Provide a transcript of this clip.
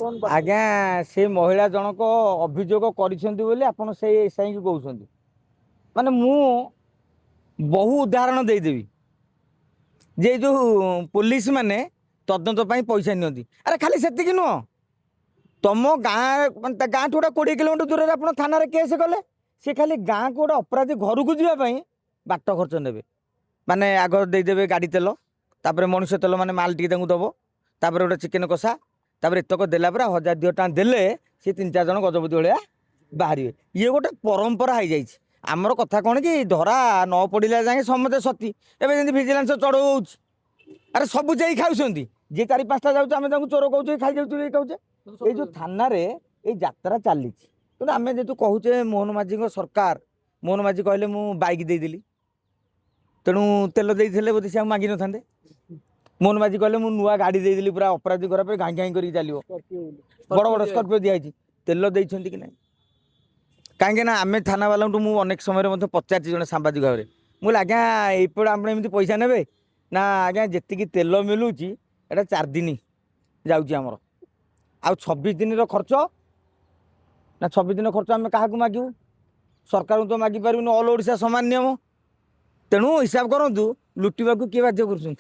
आज्ञा से महिला जनक अभियोग कर से एसआई की कहते माने मु बहु उदाहरण देदेवी जे जो पुलिस माने तदंत पैसा नि अरे खाली से नुह तुम गाँ गाँ ठूटा 20 किलोमीटर दूर आप थाना केस कले सी खाली गाँ को गोटे अपराधी घर को जावाई बाट खर्च ने माने आग देदेवे गाड़ी तेल तापर मनुष्य तेल माने माल टी दब तापर गोटे चिकेन कषा तापर एतक देला 1000-2000 टका देले सी 3-4 जन गजपति भाया बाहर ये गोटे परंपरा हो जाए आमर कथा कौन कि धरा न पड़ा जाए समझे सती एवं भिजिलांस चढ़ऊ अरे सब जा खाऊँ जी 4-5टा जाऊँ चोर कहे खाई जाऊे कहे ये जो थाना ये यात्रा चली कि आम जेहतु कहचे मोहन माझी सरकार मोहन माझी कहले मु बाइक देदेली तेणु तेल देते बोधे से मांगी न था मोहन माझी कहले मु नुआ गाड़ी देदेली पूरा अपराधी घर पर घाई घाई कर चलो बड़ बड़ स्कर्पियो दिखाई तेल देते कि ना कहीं आम थाना वाला अनेक समय पचार जन सांबादिक भाव में मुझे आज्ञा ये आप पैसा ने ना आज्ञा जी तेल मिलूँ एटा 4 दिन जामर आ 26 दिन खर्च ना 26 दिन खर्च आम क्या मागू सरकार तो मागिपार ऑल ओडिशा सामान नियम तेणु हिसाब करूँ लुटिबा किए बाध्य कर